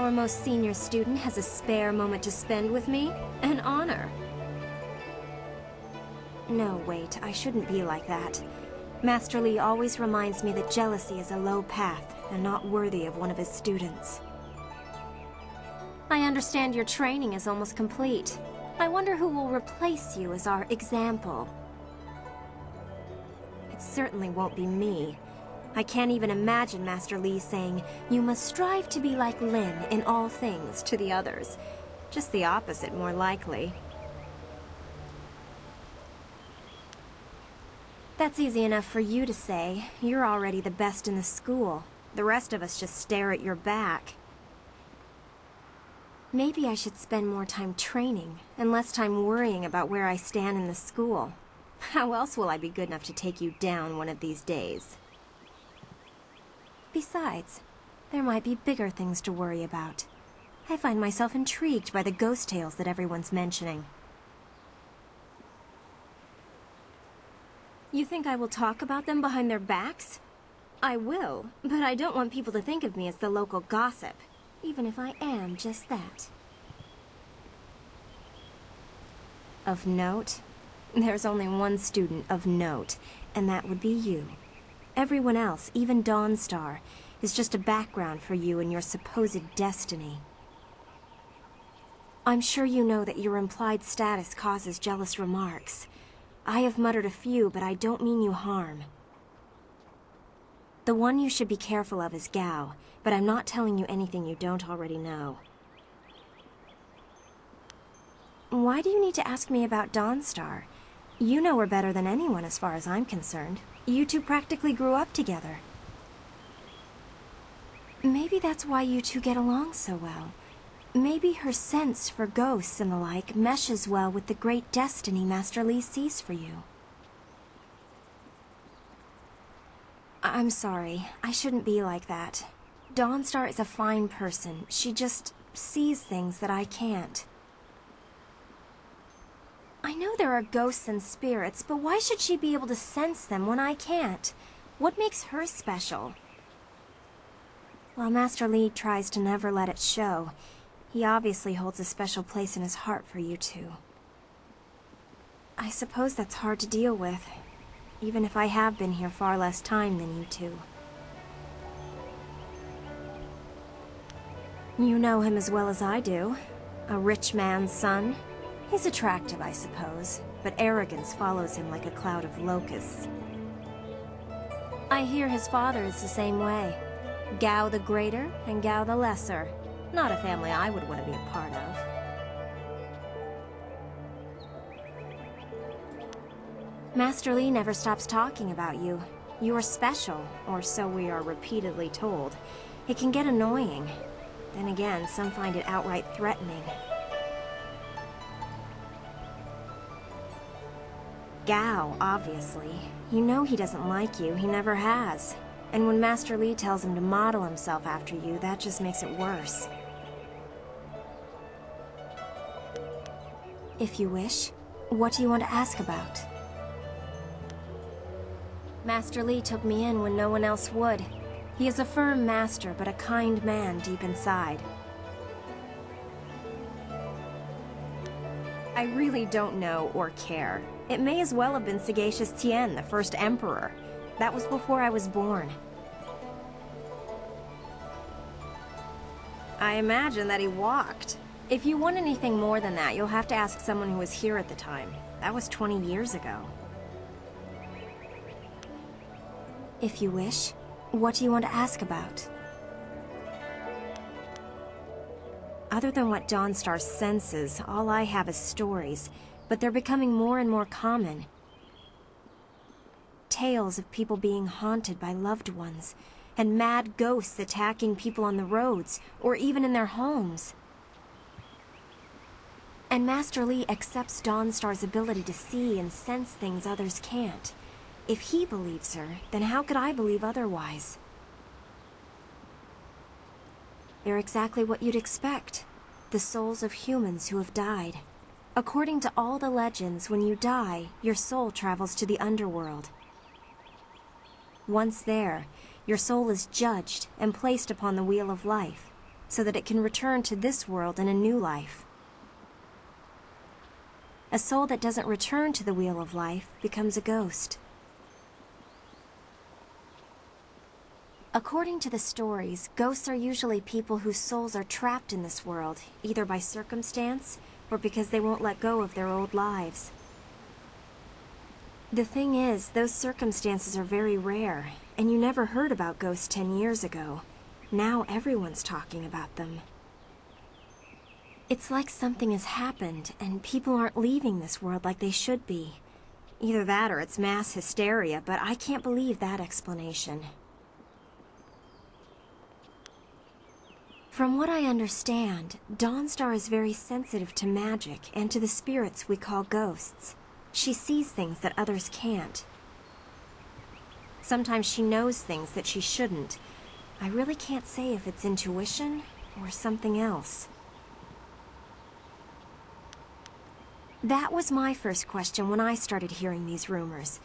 our most senior student has a spare moment to spend with me? An honor. No, wait, I shouldn't be like that. Master Li always reminds me that jealousy is a low path and not worthy of one of his students. I understand your training is almost complete. I wonder who will replace you as our example. It certainly won't be me. I can't even imagine Master Li saying, "You must strive to be like Lin in all things," to the others. Just the opposite, more likely. That's easy enough for you to say. You're already the best in the school. The rest of us just stare at your back. Maybe I should spend more time training, and less time worrying about where I stand in the school. How else will I be good enough to take you down one of these days? Besides, there might be bigger things to worry about. I find myself intrigued by the ghost tales that everyone's mentioning. You think I will talk about them behind their backs? I will, but I don't want people to think of me as the local gossip, even if I am just that. Of note? There's only one student of note, and that would be you. Everyone else, even Dawnstar, is just a background for you and your supposed destiny. I'm sure you know that your implied status causes jealous remarks. I have muttered a few, but I don't mean you harm. The one you should be careful of is Gao, but I'm not telling you anything you don't already know. Why do you need to ask me about Dawnstar? You know her better than anyone as far as I'm concerned. You two practically grew up together. Maybe that's why you two get along so well. Maybe her sense for ghosts and the like meshes well with the great destiny Master Li sees for you. I'm sorry. I shouldn't be like that. Dawnstar is a fine person. She just sees things that I can't. I know there are ghosts and spirits, but why should she be able to sense them when I can't? What makes her special? While Master Li tries to never let it show, he obviously holds a special place in his heart for you two. I suppose that's hard to deal with, even if I have been here far less time than you two. You know him as well as I do. A rich man's son. He's attractive, I suppose, but arrogance follows him like a cloud of locusts. I hear his father is the same way. Gao the Greater and Gao the Lesser. Not a family I would want to be a part of. Master Li never stops talking about you. You are special, or so we are repeatedly told. It can get annoying. Then again, some find it outright threatening. Gao, obviously. You know he doesn't like you, he never has. And when Master Li tells him to model himself after you, that just makes it worse. If you wish, what do you want to ask about? Master Li took me in when no one else would. He is a firm master, but a kind man deep inside. I really don't know or care. It may as well have been Sagacious Tien, the first emperor. That was before I was born. I imagine that he walked. If you want anything more than that, you'll have to ask someone who was here at the time. That was 20 years ago. If you wish, what do you want to ask about? Other than what Dawnstar senses, all I have is stories, but they're becoming more and more common. Tales of people being haunted by loved ones, and mad ghosts attacking people on the roads, or even in their homes. And Master Li accepts Dawnstar's ability to see and sense things others can't. If he believes her, then how could I believe otherwise? They're exactly what you'd expect. The souls of humans who have died. According to all the legends, when you die, your soul travels to the underworld. Once there, your soul is judged and placed upon the wheel of life. so that it can return to this world in a new life. A soul that doesn't return to the wheel of life becomes a ghost. According to the stories, ghosts are usually people whose souls are trapped in this world, either by circumstance or because they won't let go of their old lives. The thing is, those circumstances are very rare, and you never heard about ghosts 10 years ago. Now everyone's talking about them. It's like something has happened, and people aren't leaving this world like they should be. Either that or it's mass hysteria, but I can't believe that explanation. From what I understand, Dawnstar is very sensitive to magic and to the spirits we call ghosts. She sees things that others can't. Sometimes she knows things that she shouldn't. I really can't say if it's intuition or something else. That was my first question when I started hearing these rumors.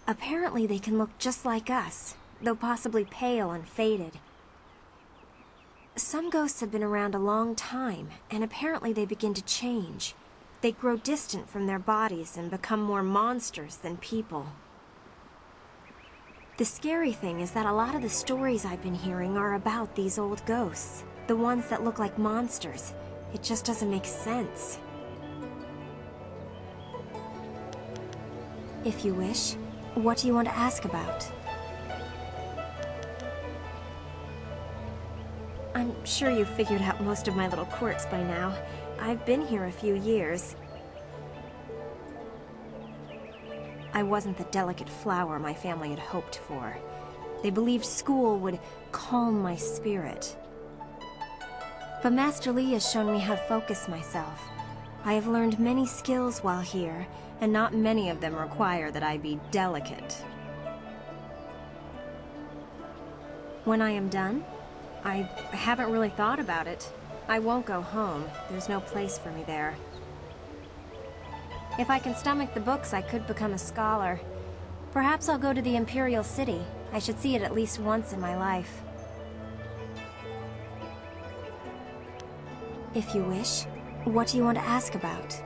Apparently they can look just like us, though possibly pale and faded. Some ghosts have been around a long time, and apparently they begin to change. They grow distant from their bodies and become more monsters than people. The scary thing is that a lot of the stories I've been hearing are about these old ghosts, the ones that look like monsters. It just doesn't make sense. If you wish, what do you want to ask about? I'm sure you've figured out most of my little quirks by now. I've been here a few years. I wasn't the delicate flower my family had hoped for. They believed school would calm my spirit. But Master Li has shown me how to focus myself. I have learned many skills while here, and not many of them require that I be delicate. When I am done, I haven't really thought about it. I won't go home. There's no place for me there. If I can stomach the books, I could become a scholar. Perhaps I'll go to the Imperial City. I should see it at least once in my life. If you wish, what do you want to ask about?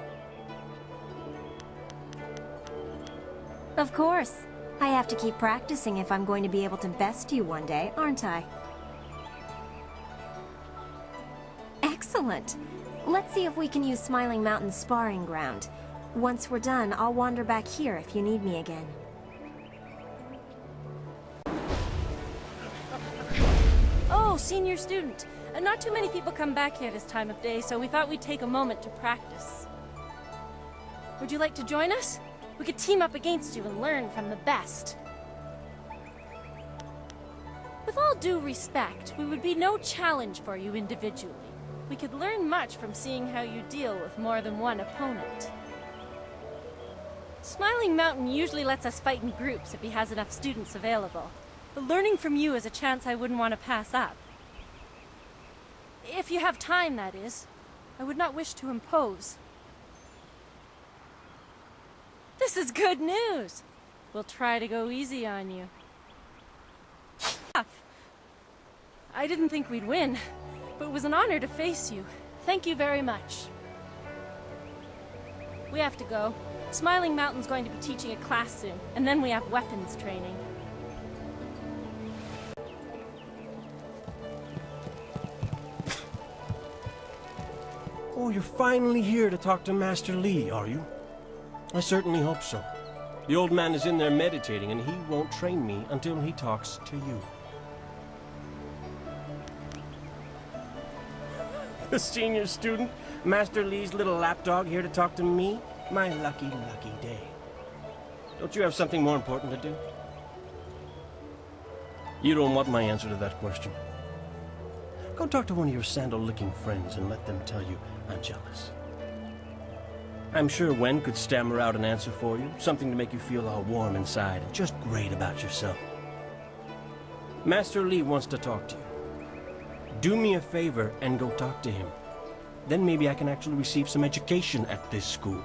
Of course. I have to keep practicing if I'm going to be able to best you one day, aren't I? Excellent. Let's see if we can use Smiling Mountain's sparring ground. Once we're done, I'll wander back here if you need me again. Oh, senior student. Not too many people come back here this time of day, so we thought we'd take a moment to practice. Would you like to join us? We could team up against you and learn from the best. With all due respect, we would be no challenge for you individually. We could learn much from seeing how you deal with more than one opponent. Smiling Mountain usually lets us fight in groups if he has enough students available. But learning from you is a chance I wouldn't want to pass up. If you have time, that is. I would not wish to impose. This is good news! We'll try to go easy on you. I didn't think we'd win, but it was an honor to face you. Thank you very much. We have to go. Smiling Mountain's going to be teaching a class soon, and then we have weapons training. Oh, you're finally here to talk to Master Li, are you? I certainly hope so. The old man is in there meditating, and he won't train me until he talks to you. The senior student, Master Li's little lapdog, here to talk to me? My lucky, lucky day. Don't you have something more important to do? You don't want my answer to that question. Go talk to one of your sandal-licking friends and let them tell you I'm jealous. I'm sure Wen could stammer out an answer for you, something to make you feel all warm inside and just great about yourself. Master Li wants to talk to you. Do me a favor and go talk to him. Then maybe I can actually receive some education at this school.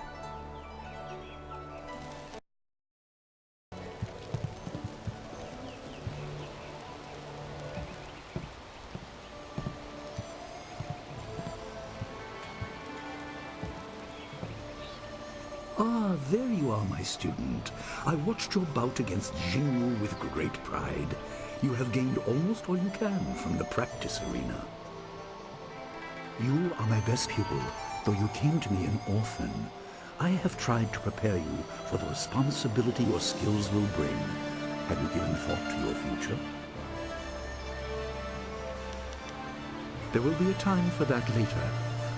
Ah, there you are, my student. I watched your bout against Jinwu with great pride. You have gained almost all you can from the practice arena. You are my best pupil, though you came to me an orphan. I have tried to prepare you for the responsibility your skills will bring. Have you given thought to your future? There will be a time for that later.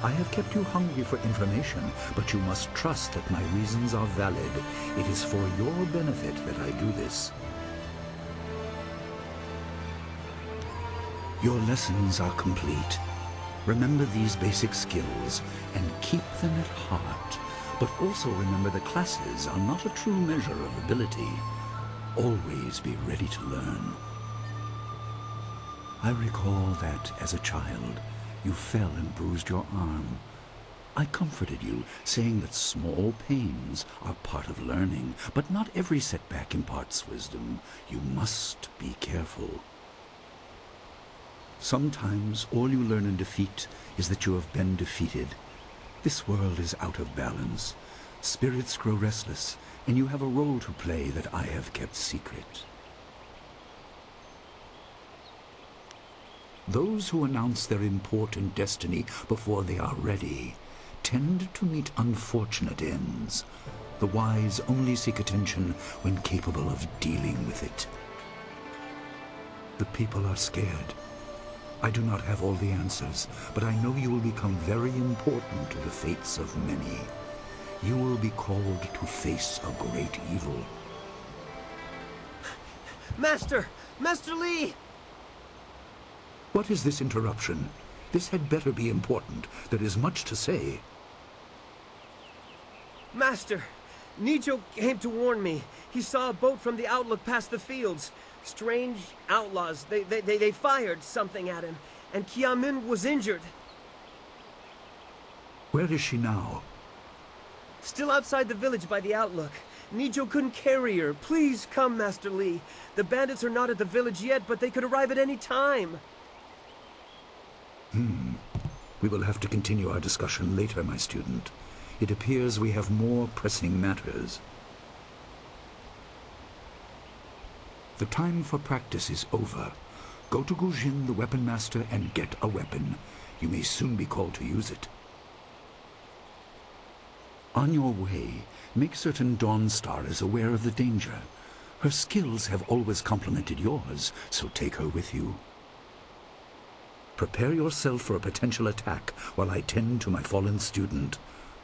I have kept you hungry for information, but you must trust that my reasons are valid. It is for your benefit that I do this. Your lessons are complete. Remember these basic skills and keep them at heart. But also remember the classes are not a true measure of ability. Always be ready to learn. I recall that, as a child, you fell and bruised your arm. I comforted you, saying that small pains are part of learning, but not every setback imparts wisdom. You must be careful. Sometimes all you learn in defeat is that you have been defeated. This world is out of balance. Spirits grow restless, and you have a role to play that I have kept secret. Those who announce their important destiny before they are ready tend to meet unfortunate ends. The wise only seek attention when capable of dealing with it. The people are scared. I do not have all the answers, but I know you will become very important to the fates of many. You will be called to face a great evil. Master! Master Li! What is this interruption? This had better be important. There is much to say. Master! Nijo came to warn me. He saw a boat from the outlook past the fields. Strange outlaws. They fired something at him, and Keyi was injured. Where is she now? Still outside the village by the outlook. Nijo couldn't carry her. Please come, Master Li. The bandits are not at the village yet, but they could arrive at any time. We will have to continue our discussion later, my student. It appears we have more pressing matters. The time for practice is over. Go to Gujin, the weapon master, and get a weapon. You may soon be called to use it. On your way, make certain Dawnstar is aware of the danger. Her skills have always complemented yours, so take her with you. Prepare yourself for a potential attack while I tend to my fallen student.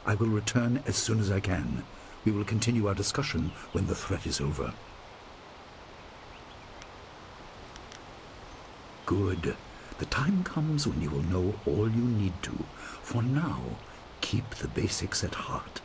I will return as soon as I can. We will continue our discussion when the threat is over. Good. The time comes when you will know all you need to. For now, keep the basics at heart.